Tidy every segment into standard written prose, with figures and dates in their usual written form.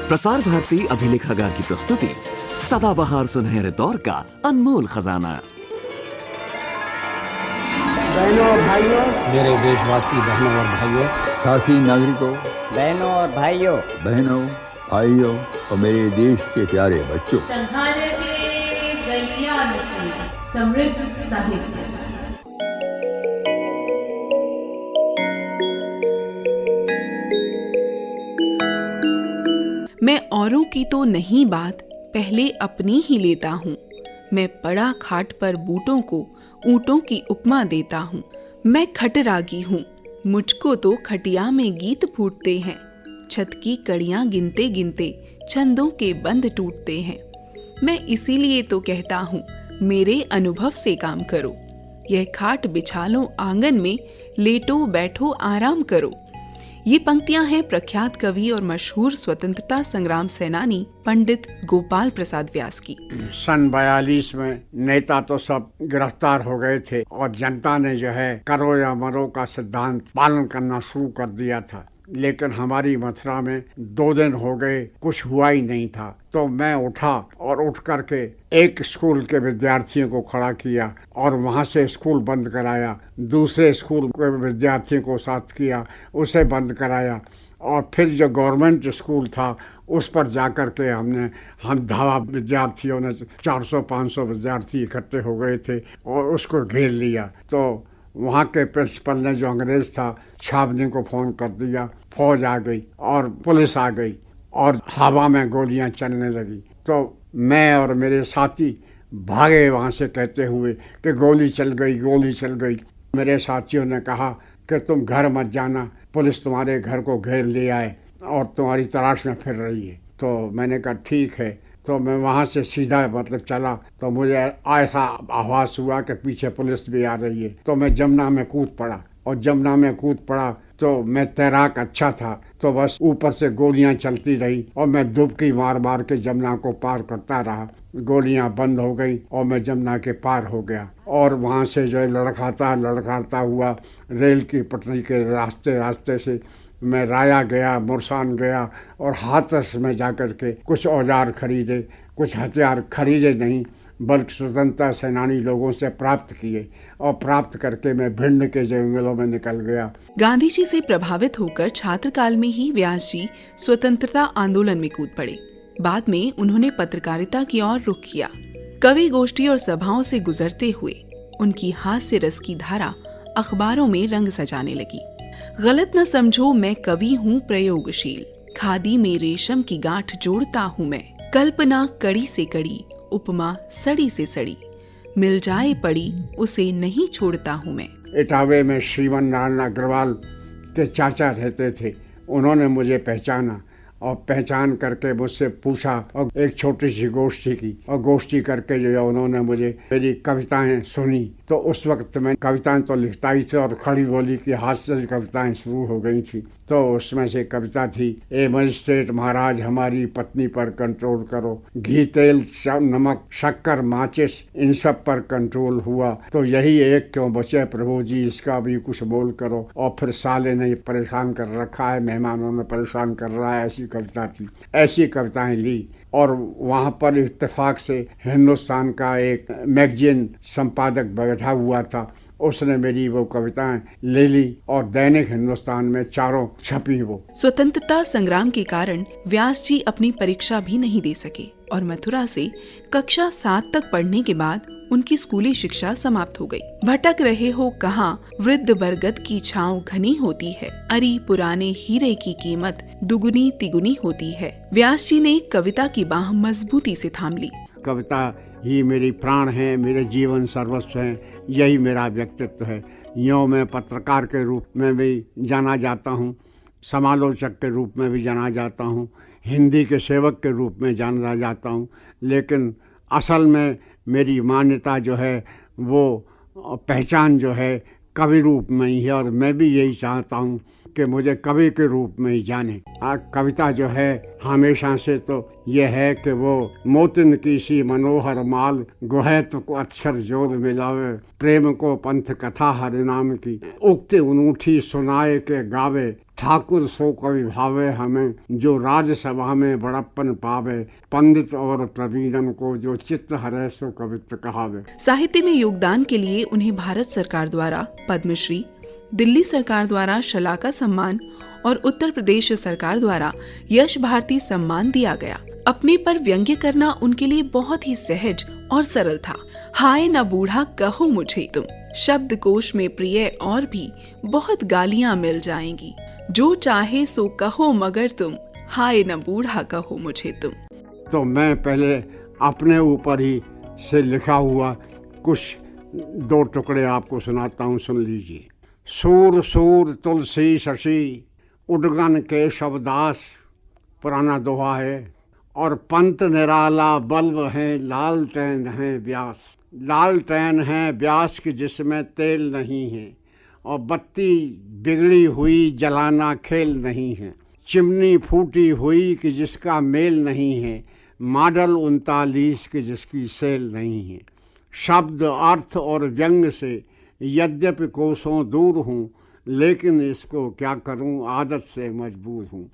प्रसार भारती अभिलेखागार की प्रस्तुति सदाबहार सुनहरे दौर का अनमोल खजाना। बहनों और भाइयों, मेरे देशवासी बहनों और भाइयों, साथी नागरिकों, बहनों और भाइयों, बहनों भाइयों और मेरे देश के प्यारे बच्चों, संग्रहालय के गलियान से समृद्ध साहित्य। मैं औरों की तो नहीं बात पहले अपनी ही लेता हूँ। मैं पड़ा खाट पर बूटों को ऊँटों की उपमा देता हूँ। मैं खटरागी हूँ, मुझको तो खटिया में गीत फूटते हैं। छत की कड़ियाँ गिनते गिनते छंदों के बंद टूटते हैं। मैं इसीलिए तो कहता हूँ, मेरे अनुभव से काम करो। यह खाट बिछा लो आंगन में, लेटो बैठो आराम करो। ये पंक्तियां हैं प्रख्यात कवि और मशहूर स्वतंत्रता संग्राम सेनानी पंडित गोपाल प्रसाद व्यास की। सन 42 में नेता तो सब गिरफ्तार हो गए थे और जनता ने जो है करो या मरो का सिद्धांत पालन करना शुरू कर दिया था। लेकिन हमारी मथुरा में 2 दिन हो गए, कुछ हुआ ही नहीं था। तो मैं उठा और उठ करके एक स्कूल के विद्यार्थियों को खड़ा किया और वहाँ से स्कूल बंद कराया। दूसरे स्कूल के विद्यार्थियों को साथ किया, उसे बंद कराया। और फिर जो गवर्नमेंट स्कूल था उस पर जाकर के हम धावा विद्यार्थियों ने 400-500 विद्यार्थी इकट्ठे हो गए थे और उसको घेर लिया। तो वहाँ के प्रिंसिपल ने, जो अंग्रेज था, छावनी को फ़ोन कर दिया। फौज आ गई और पुलिस आ गई और हवा में गोलियां चलने लगी। तो मैं और मेरे साथी भागे वहाँ से कहते हुए कि गोली चल गई, गोली चल गई। मेरे साथियों ने कहा कि तुम घर मत जाना, पुलिस तुम्हारे घर को घेर ले आए और तुम्हारी तलाश में फिर रही है। तो मैंने कहा ठीक है। तो मैं वहाँ से सीधा चला तो मुझे ऐसा आभास हुआ कि पीछे पुलिस भी आ रही है। तो मैं जमुना में कूद पड़ा और जमुना में कूद पड़ा तो मैं तैराक अच्छा था, तो बस ऊपर से गोलियां चलती रही और मैं डुबकी मार मार के जमुना को पार करता रहा। गोलियां बंद हो गई और मैं जमुना के पार हो गया और वहाँ से जो है लड़खड़ाता हुआ रेल की पटरी के रास्ते से मैं राया गया, मुरसान गया और हाथरस में जाकर के कुछ औजार खरीदे। कुछ हथियार खरीदे नहीं बल्कि स्वतंत्रता सेनानी लोगों से प्राप्त किए और प्राप्त करके मैं भिंड के जंगलों में निकल गया। गांधी जी से प्रभावित होकर छात्रकाल में ही व्यास जी स्वतंत्रता आंदोलन में कूद पड़े। बाद में उन्होंने पत्रकारिता की ओर रुख किया। कवि गोष्ठी और सभाओं से गुजरते हुए उनकी हास्य रस की धारा अखबारों में रंग सजाने लगी। गलत न समझो, मैं कवि हूँ प्रयोगशील, खादी में रेशम की गांठ जोड़ता हूँ मैं। कल्पना कड़ी से कड़ी, उपमा सड़ी से सड़ी, मिल जाए पड़ी उसे नहीं छोड़ता हूँ मैं। इटावे में श्रीमान नारायण अग्रवाल के चाचा रहते थे। उन्होंने मुझे पहचाना और पहचान करके मुझसे पूछा और एक छोटी सी गोष्ठी की और गोष्ठी करके जो है उन्होंने मुझे मेरी कविताएं सुनी। तो उस वक्त मैं कविताएं तो लिखता ही था और खड़ी बोली की हास्य कविताएं शुरू हो गई थी। तो उसमें से कविता थी, ए मजिस्ट्रेट महाराज हमारी पत्नी पर कंट्रोल करो, घी तेल नमक शक्कर माचिस इन सब पर कंट्रोल हुआ तो यही एक क्यों बचे प्रभु जी, इसका भी कुछ बोल करो। और फिर साले ने परेशान कर रखा है, मेहमानों ने परेशान कर रहा है, ऐसी कविता थी। ऐसी कविताएं ली और वहाँ पर इत्तेफाक से हिंदुस्तान का एक मैगजीन संपादक बैठा हुआ था, उसने मेरी वो कविताएं ले ली और दैनिक हिंदुस्तान में चारों छपी वो। स्वतंत्रता संग्राम के कारण व्यास जी अपनी परीक्षा भी नहीं दे सके और मथुरा से कक्षा 7 तक पढ़ने के बाद उनकी स्कूली शिक्षा समाप्त हो गई। भटक रहे हो कहाँ, वृद्ध बरगद की छांव घनी होती है, अरी पुराने हीरे की कीमत दुगुनी तिगुनी होती है। व्यास जी ने कविता की बाह मजबूती से थाम ली। कविता ही मेरी प्राण है, मेरे जीवन सर्वस्व है, यही मेरा व्यक्तित्व है। यूँ मैं पत्रकार के रूप में भी जाना जाता हूँ, समालोचक के रूप में भी जाना जाता हूँ, हिंदी के सेवक के रूप में जाना जाता हूँ। लेकिन असल में मेरी मान्यता जो है वो पहचान जो है कवि रूप में ही है और मैं भी यही चाहता हूँ कि मुझे कवि के रूप में ही जाने। कविता जो है हमेशा से तो ये है कि वो मोतिन की सी मनोहर माल, गुहैत को अक्षर जोर मिलावे, प्रेम को पंथ कथा हरिनाम की, उक्ति उनूठी सुनाए के गावे, ठाकुर सो कवि भावे हमें, जो राज्यसभा में बड़प्पन पावे, पंडित और प्रवीणन को जो चित्त हरे सो कवित्व कहावे। साहित्य में योगदान के लिए उन्हें भारत सरकार द्वारा पद्मश्री, दिल्ली सरकार द्वारा शलाका सम्मान और उत्तर प्रदेश सरकार द्वारा यश भारती सम्मान दिया गया। अपने पर व्यंग्य करना उनके लिए बहुत ही सहज और सरल था। हाय न बूढ़ा कहो मुझे तुम, शब्दकोश में प्रिय और भी बहुत गालियां मिल जाएंगी, जो चाहे सो कहो मगर तुम, हाय न बूढ़ा कहो मुझे तुम। तो मैं पहले अपने ऊपर ही से लिखा हुआ कुछ 2 टुकड़े आपको सुनाता हूँ, सुन लीजिए। सूर सूर तुलसी शशि, उडगन केशव दास, पुराना दोहा है। और पंत निराला बल्ब है, लालटेन है व्यास, लालटेन है व्यास की जिसमें तेल नहीं है, और बत्ती बिगड़ी हुई जलाना खेल नहीं है, चिमनी फूटी हुई कि जिसका मेल नहीं है, मॉडल 39 की जिसकी सेल नहीं है। शब्द अर्थ और व्यंग से यद्यपि कोसों दूर हूँ, लेकिन इसको क्या करूँ, आदत से मजबूर हूँ।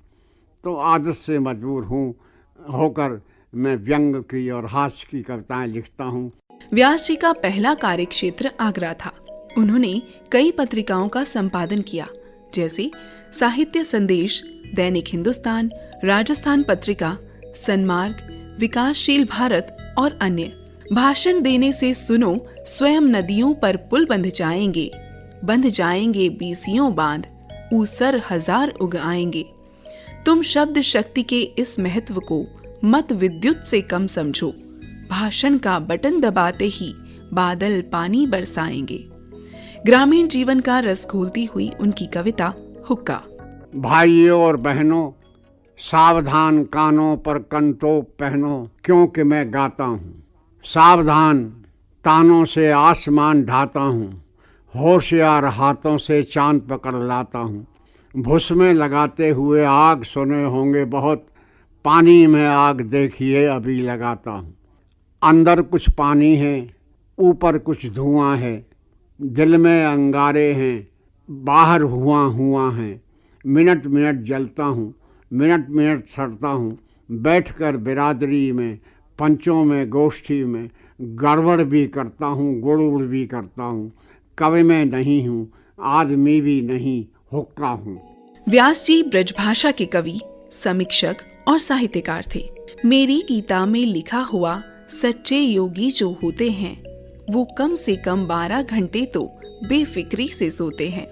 तो आदत से मजबूर हूँ होकर मैं व्यंग की और हास्य की कविताएं लिखता हूँ। व्यास जी का पहला कार्यक्षेत्र आगरा था। उन्होंने कई पत्रिकाओं का संपादन किया, जैसे साहित्य संदेश, दैनिक हिंदुस्तान, राजस्थान पत्रिका, सन्मार्ग, विकासशील भारत और अन्य। भाषण देने से सुनो, स्वयं नदियों पर पुल बंध जाएंगे बीसियों बांध, ऊसर हजार उग आएंगे। तुम शब्द शक्ति के इस महत्व को मत विद्युत से कम समझो, भाषण का बटन दबाते ही बादल पानी बरसाएंगे। ग्रामीण जीवन का रस घोलती हुई उनकी कविता हुक्का। भाइयों और बहनों, सावधान कानों पर कंटोप पहनो, क्योंकि मैं गाता हूँ। सावधान तानों से आसमान ढाता हूँ, होशियार हाथों से चांद पकड़ लाता हूँ। भुस में लगाते हुए आग सुने होंगे बहुत, पानी में आग देखिए अभी लगाता हूँ। अंदर कुछ पानी है, ऊपर कुछ धुआं है, दिल में अंगारे हैं, बाहर हुआ है। मिनट मिनट जलता हूँ, मिनट मिनट सड़ता हूँ। बैठकर बिरादरी में, पंचों में, गोष्ठी में गड़बड़ भी करता हूँ, गुड़गुड़ भी करता हूँ। कवि में नहीं हूँ, आदमी भी नहीं, हुक्का हूँ। व्यास जी ब्रजभाषा के कवि, समीक्षक और साहित्यकार थे। मेरी गीता में लिखा हुआ सच्चे योगी जो होते हैं, वो कम से कम 12 घंटे तो बेफिक्री से सोते हैं।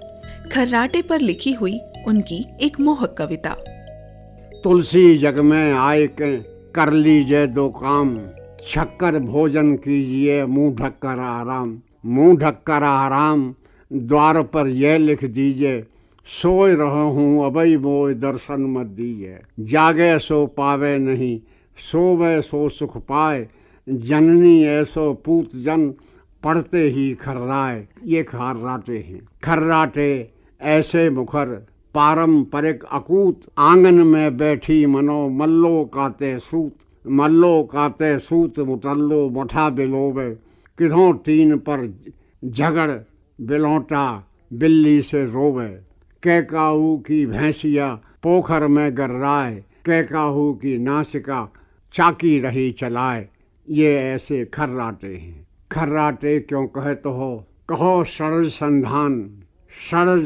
खर्राटे पर लिखी हुई उनकी एक मोहक कविता। तुलसी जग में आए के कर लीजिए 2 काम, छक्कर भोजन कीजिए मुंह ढककर आराम। मुंह ढककर आराम द्वार पर यह लिख दीजिए, सोए रहा हूँ अबई मोय दर्शन मत दीजिए। जागे सो पावे नहीं, सोवे सो सुख पाए, जननी ऐसो पूत जन पढ़ते ही खर्राए। ये खर्राटे हैं। खर्राटे ऐसे मुखर पारंपरिक अकूत, आंगन में बैठी मनो मल्लो काते सूत। मल्लो काते सूत मुटल्लो मुठा बिलोवे, किधों टीन पर झगड़ बिलौटा बिल्ली से रोवे। कैकाऊ की भैंसिया पोखर में गर्राए, कैकाऊ की नासिका चाकी रही चलाए। ये ऐसे खर्राटे हैं। खर्राटे क्यों कहे तो हो, कहो षड्ज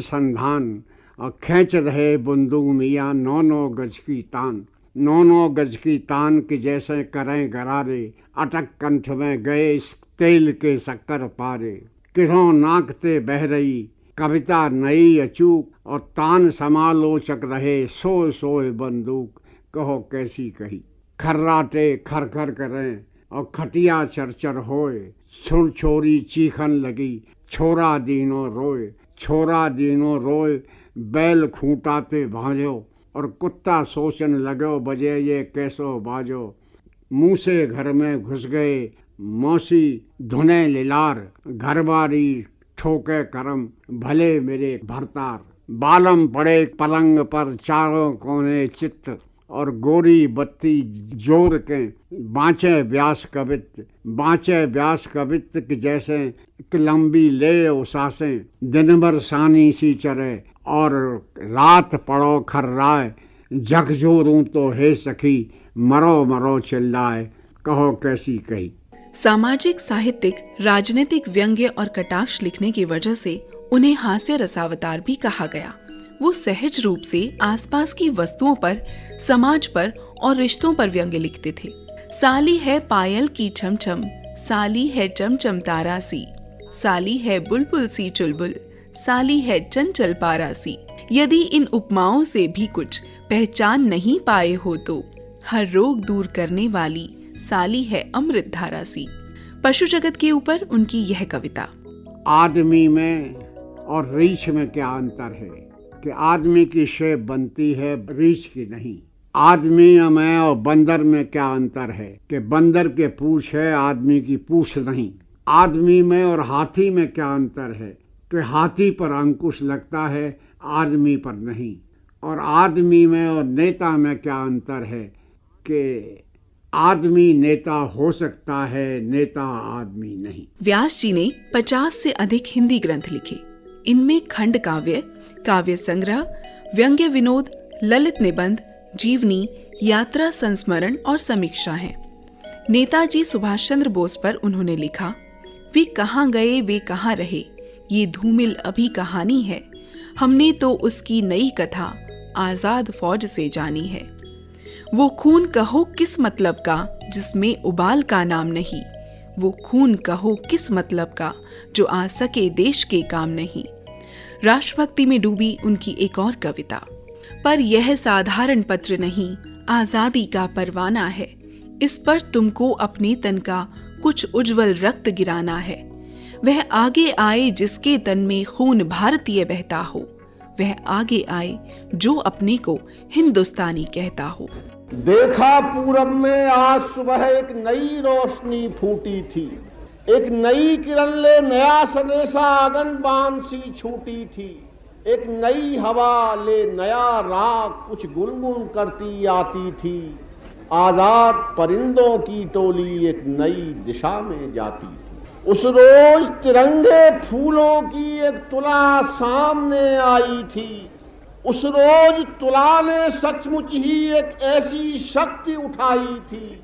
संधान। और खींच रहे बंदूक मियाँ 9 गज की तान। 9 गज की तान के जैसे करें गरारे, अटक कंठ में गए तेल के शक्कर पारे। किधों नाकते बह रही कविता नई अचूक, और तान समालोचक रहे सोए बंदूक। कहो कैसी कही। खर्राटे खर खर करें और खटिया चरचर होए, छुर छोरी चीखन लगी छोरा दीनों रोए। बैल खूंटाते भाजो और कुत्ता सोचन लगो, बजे ये कैसो बाजो। मुँह से घर में घुस गए मौसी धुने लिलार, घरबारी ठोके करम भले मेरे भरतार। बालम पड़े पलंग पर चारों कोने चित्त, और गोरी बत्ती जोर के बाँचे व्यास कवित्त कि जैसे कि लंबी ले उसासें, दिन भर सानी सी चरे और रात पड़ो खर्राए, झकझोरूं तो हे सखी मरो मरो चिल्लाए, कहो कैसी कही। सामाजिक, साहित्यिक, राजनीतिक व्यंग्य और कटाक्ष लिखने की वजह से उन्हें हास्य रसावतार भी कहा गया। वो सहज रूप से आसपास की वस्तुओं पर, समाज पर और रिश्तों पर व्यंग्य लिखते थे। साली है पायल की छमछम, साली है चमचम तारा सी, साली है बुलबुल सी चुलबुल, साली है चंचल पारा सी। यदि इन उपमाओं से भी कुछ पहचान नहीं पाए हो तो हर रोग दूर करने वाली साली है अमृत धारा सी। पशु जगत के ऊपर उनकी यह कविता। आदमी में और रीछ में क्या अंतर है कि आदमी की शेप बनती है, रीछ की नहीं। आदमी में और बंदर में क्या अंतर है कि बंदर के पूंछ है, आदमी की पूंछ नहीं। आदमी में और हाथी में क्या अंतर है कि हाथी पर अंकुश लगता है, आदमी पर नहीं। और आदमी में और नेता में क्या अंतर है कि आदमी नेता हो सकता है, नेता आदमी नहीं। व्यास जी ने 50 से अधिक हिंदी ग्रंथ लिखे। इनमें खंड काव्य, काव्य संग्रह, व्यंग्य विनोद, ललित निबंध, जीवनी, यात्रा संस्मरण और समीक्षा हैं। नेताजी सुभाष चंद्र बोस पर उन्होंने लिखा, वे कहाँ गए वे कहाँ रहे, ये धूमिल अभी कहानी है, हमने तो उसकी नई कथा आजाद फौज से जानी है। वो खून कहो किस मतलब का जिसमें उबाल का नाम नहीं, वो खून कहो किस मतलब का जो आ सके देश के काम नहीं। राष्ट्रभक्ति में डूबी उनकी एक और कविता। पर यह साधारण पत्र नहीं, आजादी का परवाना है, इस पर तुमको अपने तन का कुछ उज्जवल रक्त गिराना है। वह आगे आए जिसके तन में खून भारतीय बहता हो, वह आगे आए जो अपने को हिंदुस्तानी कहता हो। देखा पूरब में आज सुबह एक नई रोशनी फूटी थी, एक नई किरण ले नया संदेशा आंगन बान सी छूटी थी, एक नई हवा ले नया राग कुछ गुनगुन करती आती थी। आजाद परिंदों की टोली एक नई दिशा में जाती थी। उस रोज तिरंगे फूलों की एक तुला सामने आई थी। उस रोज तुला ने सचमुच ही एक ऐसी शक्ति उठाई थी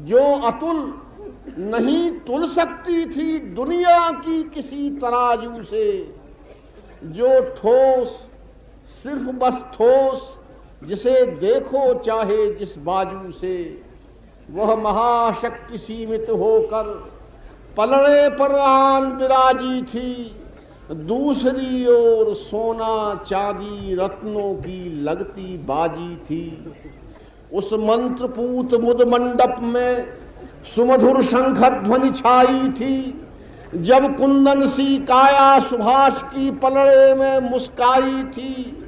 जो अतुल नहीं तुल सकती थी दुनिया की किसी तराजू से, जो ठोस सिर्फ बस ठोस जिसे देखो चाहे जिस बाजू से, वह महाशक्ति सीमित होकर पलड़े पर आन विराजी थी। दूसरी ओर सोना चांदी रत्नों की लगती बाजी थी। उस मंत्रपूत मुद मंडप में सुमधुर शंख ध्वनि छाई थी, जब कुंदन सी काया सुभाष की पलड़े में मुस्काई थी।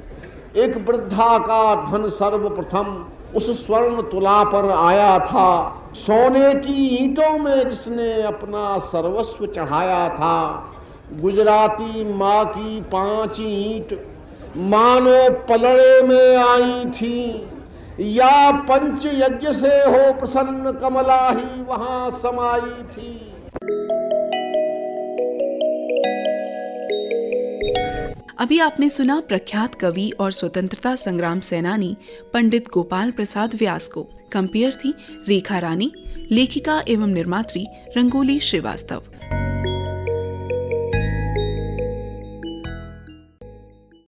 एक वृद्धा का धन सर्वप्रथम उस स्वर्ण तुला पर आया था, सोने की ईंटों में जिसने अपना सर्वस्व चढ़ाया था। गुजराती माँ की 5 ईंट मानो पलड़े में आई थी, या पंच यज्ञ से हो प्रसन्न कमला ही वहां समाई थी। अभी आपने सुना प्रख्यात कवि और स्वतंत्रता संग्राम सेनानी पंडित गोपाल प्रसाद व्यास को। कंपेयर थी रेखा रानी, लेखिका एवं निर्मात्री रंगोली श्रीवास्तव।